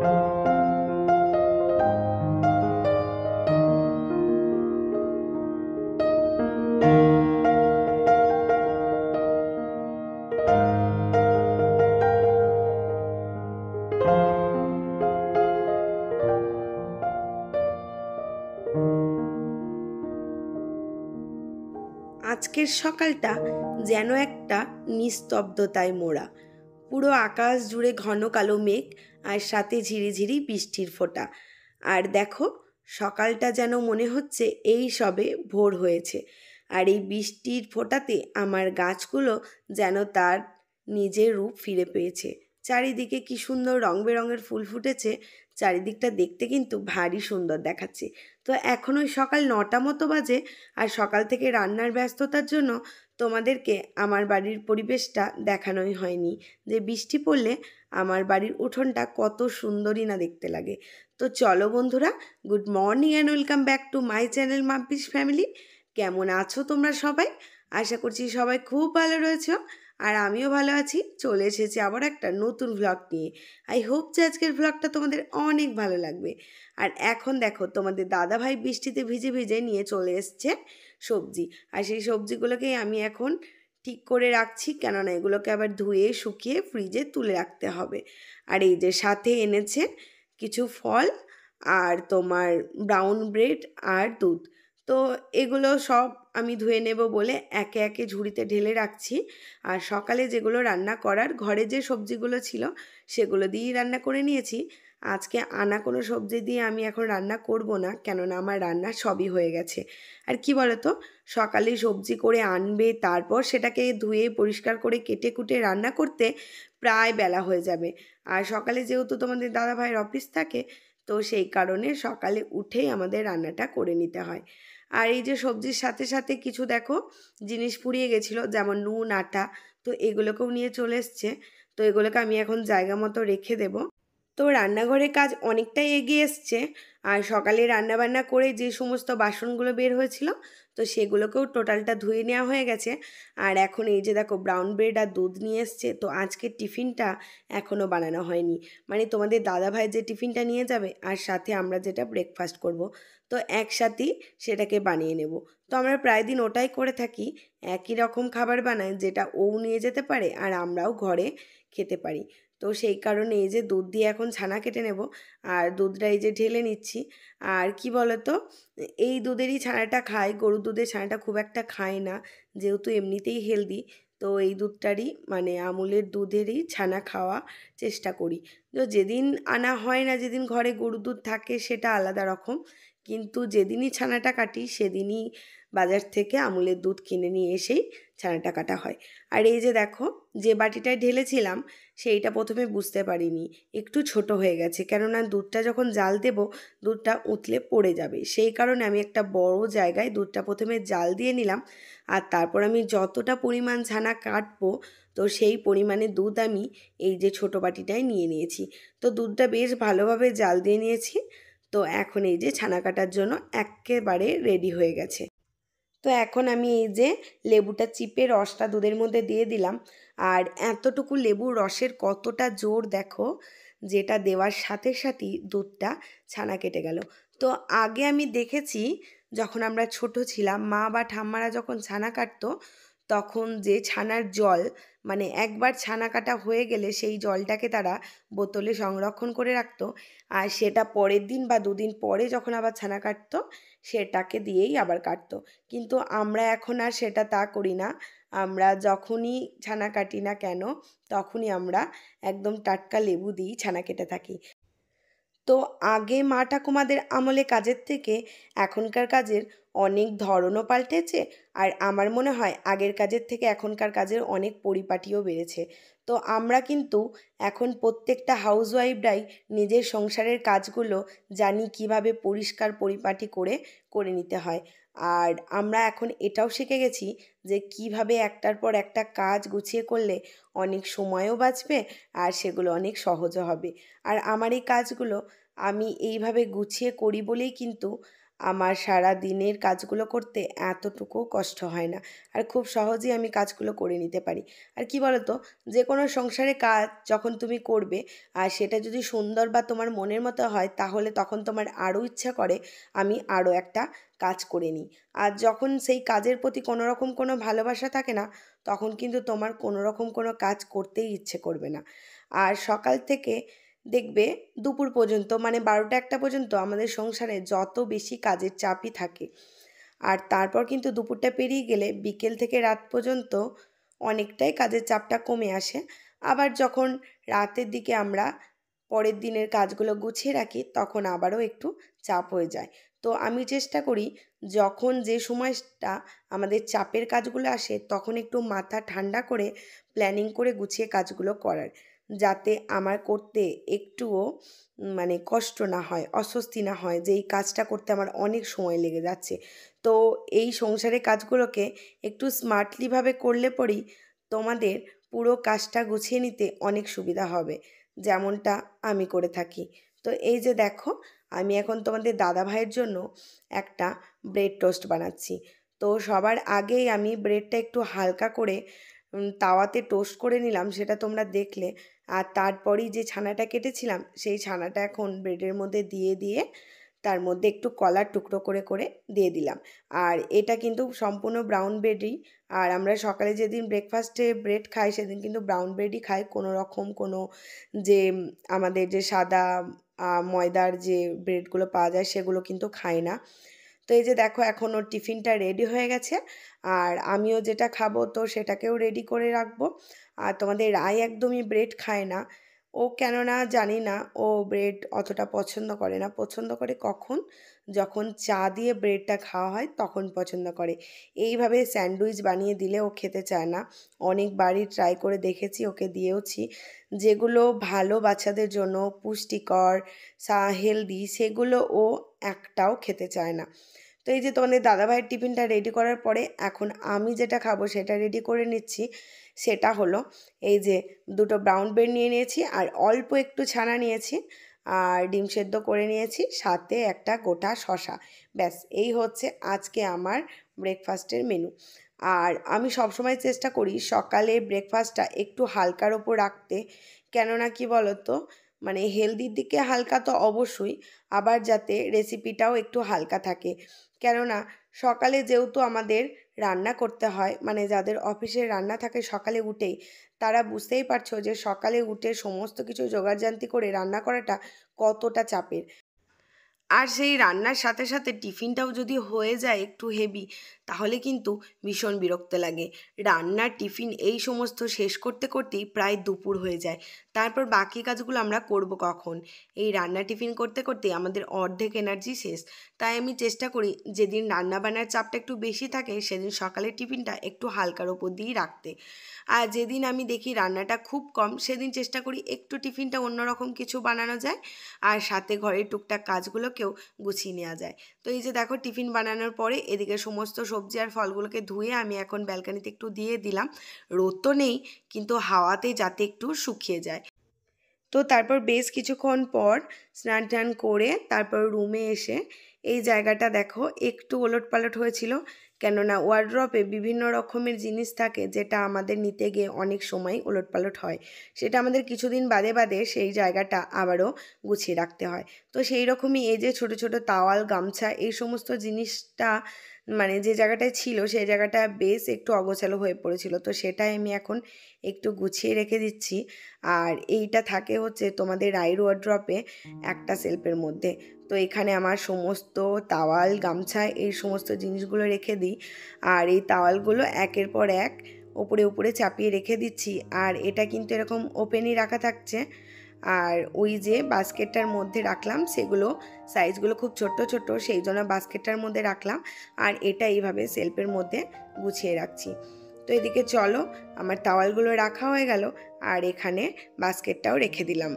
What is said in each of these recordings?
আজকের সকালটা যেন একটা নিস্তব্ধতায় মোড়া। পুরো আকাশ জুড়ে ঘন কালো মেঘ আর সাথে ঝিরিঝিরি বৃষ্টির ফোঁটা। আর দেখো, সকালটা যেন মনে হচ্ছে এই সবে ভোর হয়েছে। আর এই বৃষ্টির ফোঁটাতে আমার গাছগুলো যেন তার নিজের রূপ ফিরে পেয়েছে। চারিদিকে কি সুন্দর রং বেরঙের ফুল ফুটেছে। চারিদিকটা দেখতে কিন্তু ভারী সুন্দর দেখাচ্ছে। তো এখন ওই সকাল 9টা মতো বাজে। আর সকাল থেকে রান্নার ব্যস্ততার জন্য তোমাদেরকে আমার বাড়ির পরিবেশটা দেখানোই হয়নি, যে বৃষ্টি পড়লে আমার বাড়ির উঠোনটা কত সুন্দরই না দেখতে লাগে। তো চলো বন্ধুরা, good morning and welcome back to my channel Mampi's family. কেমন আছো তোমরা সবাই? আশা করছি সবাই খুব ভালো রয়েছো। আর আমিও ভালো আছি। চলে এসেছি আবার একটা নতুন ভ্লগ নিয়ে। আই হোপ যে আজকের ভ্লগটা তোমাদের অনেক ভালো লাগবে। আর এখন দেখো, তোমাদের দাদাভাই বৃষ্টিতে ভিজে ভিজে নিয়ে চলে এসছে সবজি। আর সেই সবজিগুলোকেই আমি এখন ঠিক করে রাখছি, কেননা এগুলোকে আবার ধুয়ে শুকিয়ে ফ্রিজে তুলে রাখতে হবে। আর এই যে সাথে এনেছে কিছু ফল, আর তোমার ব্রাউন ব্রেড আর দুধ। তো এগুলো সব আমি ধুয়ে নেব বলে একে একে ঝুড়িতে ঢেলে রাখছি। আর সকালে যেগুলো রান্না করার, ঘরে যে সবজিগুলো ছিল সেগুলো দিয়েই রান্না করে নিয়েছি। আজকে আনা কোনো সবজি দিয়ে আমি এখন রান্না করব না, কেননা আমার রান্না সবই হয়ে গেছে। আর কি বলো তো, সকালে সবজি করে আনবে, তারপর সেটাকে ধুয়ে পরিষ্কার করে কেটে কুটে রান্না করতে প্রায় বেলা হয়ে যাবে। আর সকালে যেহেতু তোমাদের দাদা ভাইয়ের অফিস থাকে, তো সেই কারণে সকালে উঠেই আমাদের রান্নাটা করে নিতে হয়। আর এই যে সবজির সাথে সাথে কিছু দেখো জিনিস পুড়িয়ে গেছিলো, যেমন নুন, আটা। তো এগুলোকেও নিয়ে চলে এসছে। তো এগুলোকে আমি এখন জায়গা মতো রেখে দেব। তো রান্নাঘরের কাজ অনেকটাই এগিয়ে এসছে। আর সকালে রান্নাবান্না করে যে সমস্ত বাসনগুলো বের হয়েছিল, তো সেগুলোকেও টোটালটা ধুয়ে নেওয়া হয়ে গেছে। আর এখন এই যে দেখো ব্রাউন ব্রেড আর দুধ নিয়ে এসছে। তো আজকে টিফিনটা এখনও বানানো হয়নি, মানে তোমাদের দাদাভাই যে টিফিনটা নিয়ে যাবে আর সাথে আমরা যেটা ব্রেকফাস্ট করব, তো একসাথেই সেটাকে বানিয়ে নেব। তো আমরা প্রায় দিন ওটাই করে থাকি, একই রকম খাবার বানাই যেটা ও নিয়ে যেতে পারে আর আমরাও ঘরে খেতে পারি। তো সেই কারণে এই যে দুধ দিয়ে এখন ছানা কেটে নেব। আর দুধটা এই যে ঢেলে নিচ্ছি। আর কি বলতো, এই দুধেরই ছানাটা খাই, গরুর দুধের ছানাটা খুব একটা খাই না, যেহেতু এমনিতেই হেলদি। তো এই দুধটারই, মানে আমুলের দুধেরই ছানা খাওয়া চেষ্টা করি। তো যেদিন আনা হয় না, যেদিন ঘরে গরুর দুধ থাকে সেটা আলাদা রকম, কিন্তু যেদিনই ছানাটা কাটি সেদিনই বাজার থেকে আমুলের দুধ কিনে নিয়ে এসেই ছানাটা কাটা হয়। আর এই যে দেখো, যে বাটিটায় ঢেলেছিলাম সেইটা প্রথমে বুঝতে পারিনি, একটু ছোট হয়ে গেছে, কেননা দুধটা যখন জাল দেব দুধটা উতলে পড়ে যাবে। সেই কারণে আমি একটা বড় জায়গায় দুধটা প্রথমে জাল দিয়ে নিলাম। আর তারপর আমি যতটা পরিমাণ ছানা কাটবো, তো সেই পরিমাণে দুধ আমি এই যে ছোট বাটিটায় নিয়ে নিয়েছি। তো দুধটা বেশ ভালোভাবে জাল দিয়ে নিয়েছি। তো এখন এই যে ছানা কাটার জন্য একেবারে রেডি হয়ে গেছে। তো এখন আমি এই যে লেবুটা চিপে রসটা দুধের মধ্যে দিয়ে দিলাম। আর এতটুকু লেবুর রসের কতটা জোর দেখো, যেটা দেওয়ার সাথে সাথেই দুধটা ছানা কেটে গেল। তো আগে আমি দেখেছি, যখন আমরা ছোট ছিলাম, মা বা ঠাম্মারা যখন ছানা কাটতো, তখন যে ছানার জল, মানে একবার ছানা কাটা হয়ে গেলে সেই জলটাকে তারা বোতলে সংরক্ষণ করে রাখতো। আর সেটা পরের দিন বা দুদিন পরে যখন আবার ছানা কাটতো, সেটাকে দিয়েই আবার কাটতো। কিন্তু আমরা এখন আর সেটা তা করি না। আমরা যখনই ছানা কাটি না কেন, তখনই আমরা একদম টাটকা লেবু দিয়েই ছানা কেটে থাকি। তো আগে মা ঠাকুমাদের আমলে কাজের থেকে এখনকার কাজের অনেক ধরনও পাল্টেছে। আর আমার মনে হয় আগের কাজের থেকে এখনকার কাজের অনেক পরিপাটিও বেড়েছে। তো আমরা কিন্তু এখন প্রত্যেকটা হাউসওয়াইফরাই নিজের সংসারের কাজগুলো জানি কিভাবে পরিষ্কার পরিপাটি করে করে নিতে হয়। আর আমরা এখন এটাও শিখে গেছি যে কিভাবে একটার পর একটা কাজ গুছিয়ে করলে অনেক সময়ও বাঁচবে আর সেগুলো অনেক সহজও হবে। আর আমার এই কাজগুলো আমি এইভাবে গুছিয়ে করি বলেই কিন্তু আমার সারা দিনের কাজগুলো করতে এতটুকুও কষ্ট হয় না, আর খুব সহজেই আমি কাজগুলো করে নিতে পারি। আর কি বলো তো, যে কোনো সংসারে কাজ যখন তুমি করবে আর সেটা যদি সুন্দর বা তোমার মনের মতো হয়, তাহলে তখন তোমার আরও ইচ্ছা করে আমি আরও একটা কাজ করে নিই। আর যখন সেই কাজের প্রতি কোনো রকম কোনো ভালোবাসা থাকে না, তখন কিন্তু তোমার কোনো রকম কোনো কাজ করতেই ইচ্ছে করবে না। আর সকাল থেকে দেখবে দুপুর পর্যন্ত, মানে 12টা 1টা পর্যন্ত আমাদের সংসারে যত বেশি কাজের চাপই থাকে। আর তারপর কিন্তু দুপুরটা পেরিয়ে গেলে বিকেল থেকে রাত পর্যন্ত অনেকটাই কাজের চাপটা কমে আসে। আবার যখন রাতের দিকে আমরা পরের দিনের কাজগুলো গুছিয়ে রাখি, তখন আবারও একটু চাপ হয়ে যায়। তো আমি চেষ্টা করি যখন যে সময়টা আমাদের চাপের কাজগুলো আসে, তখন একটু মাথা ঠান্ডা করে প্ল্যানিং করে গুছিয়ে কাজগুলো করার, যাতে আমার করতে একটুও মানে কষ্ট না হয়, অস্বস্তি না হয় যে এই কাজটা করতে আমার অনেক সময় লেগে যাচ্ছে। তো এই সংসারের কাজগুলোকে একটু স্মার্টলিভাবে করলে পরেই তোমাদের পুরো কাজটা গুছিয়ে নিতে অনেক সুবিধা হবে, যেমনটা আমি করে থাকি। তো এই যে দেখো, আমি এখন তোমাদের দাদা ভাইয়ের জন্য একটা ব্রেড টোস্ট বানাচ্ছি। তো সবার আগেই আমি ব্রেডটা একটু হালকা করে তাওয়াতে টোস্ট করে নিলাম, সেটা তোমরা দেখলে। আর তারপরেই যে ছানাটা কেটেছিলাম, সেই ছানাটা এখন ব্রেডের মধ্যে দিয়ে দিয়ে তার মধ্যে একটু কলার টুকরো করে করে দিয়ে দিলাম। আর এটা কিন্তু সম্পূর্ণ ব্রাউন ব্রেডই। আর আমরা সকালে যেদিন ব্রেকফাস্টে ব্রেড খাই, সেদিন কিন্তু ব্রাউন ব্রেডই খাই, কোনো রকম কোনো যে আমাদের যে সাদা ময়দার যে ব্রেডগুলো পাওয়া যায় সেগুলো কিন্তু খাই না। তো এই যে দেখো, এখন ওর টিফিনটা রেডি হয়ে গেছে। আর আমিও যেটা খাবো তো সেটাকেও রেডি করে রাখবো। আর তোমাদের রায় একদমই ব্রেড খায় না। ও কেননা জানি না, ও ব্রেড অতটা পছন্দ করে না। পছন্দ করে কখন? যখন চা দিয়ে ব্রেডটা খাওয়া হয় তখন পছন্দ করে। এইভাবে স্যান্ডউইচ বানিয়ে দিলে ও খেতে চায় না। অনেকবারই ট্রাই করে দেখেছি, ওকে দিয়েওছি। যেগুলো ভালো বাচ্চাদের জন্য পুষ্টিকর, হেলদি, সেগুলো ও একটাও খেতে চায় না। তো এই যে তোমাদের দাদাভাইয়ের টিফিনটা রেডি করার পরে এখন আমি যেটা খাবো সেটা রেডি করে নিচ্ছি। সেটা হলো এই যে দুটো ব্রাউন ব্রেড নিয়ে নিয়েছি, আর অল্প একটু ছানা নিয়েছি, আর ডিম সেদ্ধ করে নিয়েছি, সাথে একটা গোটা শসা। ব্যাস, এই হচ্ছে আজকে আমার ব্রেকফাস্টের মেনু। আর আমি সবসময় চেষ্টা করি সকালে ব্রেকফাস্টটা একটু হালকার ওপর রাখতে। কেননা কি বলো তো, মানে হেলদির দিকে হালকা তো অবশ্যই, আবার যাতে রেসিপিটাও একটু হালকা থাকে। কেননা সকালে যেহেতু আমাদের রান্না করতে হয়, মানে যাদের অফিসের রান্না থাকে সকালে উঠেই, তারা বুঝতেই পারছো যে সকালে উঠে সমস্ত কিছু জোগাড়জান্তি করে রান্না করাটা কতটা চাপের। আর সেই রান্নার সাথে সাথে টিফিনটাও যদি হয়ে যায় একটু হেভি, তাহলে কিন্তু ভীষণ বিরক্ত লাগে। রান্নার টিফিন এই সমস্ত শেষ করতে করতেই প্রায় দুপুর হয়ে যায়। তারপর বাকি কাজগুলো আমরা করব কখন? এই রান্না টিফিন করতে করতে আমাদের অর্ধেক এনার্জি শেষ। তাই আমি চেষ্টা করি যেদিন রান্নাবান্নার চাপটা একটু বেশি থাকে, সেদিন সকালের টিফিনটা একটু হালকার ওপর দিয়েই রাখতে। আর যেদিন আমি দেখি রান্নাটা খুব কম, সেদিন চেষ্টা করি একটু টিফিনটা অন্যরকম কিছু বানানো যায়, আর সাথে ঘরের টুকটাক কাজগুলোকেও গুছিয়ে নেওয়া যায়। তো এই যে দেখো, টিফিন বানানোর পরে এদিকে সমস্ত সবজি আর ফলগুলোকে ধুয়ে আমি এখন ব্যালকানিতে একটু দিয়ে দিলাম। রোদ তো নেই, কিন্তু হাওয়াতে যাতে একটু শুকিয়ে যায়। তো তারপর বেশ কিছুক্ষণ পর স্নান টান করে তারপর রুমে এসে এই জায়গাটা দেখো একটু ওলটপালট হয়েছিল। কেননা ওয়ার্ড্রপে বিভিন্ন রকমের জিনিস থাকে, যেটা আমাদের নিতে গিয়ে অনেক সময় ওলটপালট হয়। সেটা আমাদের কিছুদিন বাদে বাদে সেই জায়গাটা আবারও গুছিয়ে রাখতে হয়। তো সেই রকমই এই যে ছোট ছোট তাওয়াল, গামছা, এই সমস্ত জিনিসটা মানে যে জায়গাটায় ছিল সেই জায়গাটা বেশ একটু অগোছালো হয়ে পড়েছিল। তো সেটাই আমি এখন একটু গুছিয়ে রেখে দিচ্ছি। আর এইটা থাকে হচ্ছে তোমাদের রাইড ওয়ার্ড্রপে একটা সেলফের মধ্যে। তো এখানে আমার সমস্ত তাওয়াল, গামছা, এই সমস্ত জিনিসগুলো রেখে দিই। আর এই তাওয়ালগুলো একের পর এক উপরে উপরে চাপিয়ে রেখে দিচ্ছি। আর এটা কিন্তু এরকম ওপেনই রাখা থাকছে। আর ওই যে বাস্কেটটার মধ্যে রাখলাম, সেগুলো সাইজগুলো খুব ছোট্ট ছোট্ট, সেই জন্য বাস্কেটটার মধ্যে রাখলাম। আর এটা এইভাবে সেলফের মধ্যে গুছিয়ে রাখছি। তো এদিকে চলো, আমার তাওয়ালগুলো রাখা হয়ে গেল, আর এখানে বাস্কেটটাও রেখে দিলাম।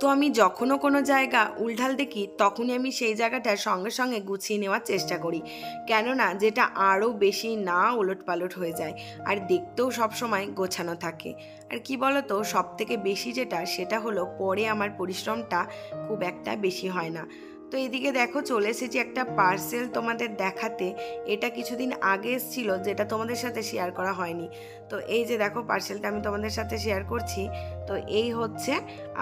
তো আমি যখনও কোনো জায়গা উল্টাল দেখি তখনই আমি সেই জায়গাটা সঙ্গে সঙ্গে গুছিয়ে নেওয়ার চেষ্টা করি, কেননা যেটা আরও বেশি না ওলটপালট হয়ে যায় আর দেখতেও সবসময় গোছানো থাকে। আর কি বলতো, সব থেকে বেশি যেটা সেটা হলো পরে আমার পরিশ্রমটা খুব একটা বেশি হয় না। তো এদিকে দেখো চলে এসেছি একটা পার্সেল তোমাদের দেখাতে। এটা কিছুদিন আগে এসেছিলো, যেটা তোমাদের সাথে শেয়ার করা হয়নি। তো এই যে দেখো পার্সেলটা আমি তোমাদের সাথে শেয়ার করছি। তো এই হচ্ছে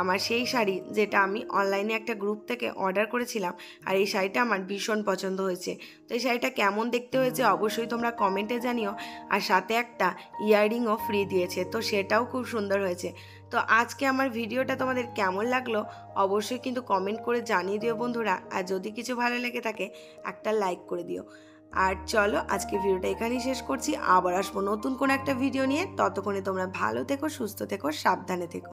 আমার সেই শাড়ি, যেটা আমি অনলাইনে একটা গ্রুপ থেকে অর্ডার করেছিলাম। আর এই শাড়িটা আমার ভীষণ পছন্দ হয়েছে। তো এই শাড়িটা কেমন দেখতে হয়েছে অবশ্যই তোমরা কমেন্টে জানিও। আর সাথে একটা ইয়াররিংও ফ্রি দিয়েছে, তো সেটাও খুব সুন্দর হয়েছে। তো আজকে আমার ভিডিওটা তোমাদের কেমন লাগলো অবশ্যই কিন্তু কমেন্ট করে জানিয়ে দিও বন্ধুরা। আর যদি কিছু ভালো লেগে থাকে একটা লাইক করে দিও। আর চলো আজকে ভিডিওটা এখানেই শেষ করছি, আবার আসবো নতুন কোনো একটা ভিডিও নিয়ে। ততক্ষণে তোমরা ভালো থেকো, সুস্থ থেকো, সাবধানে থেকো।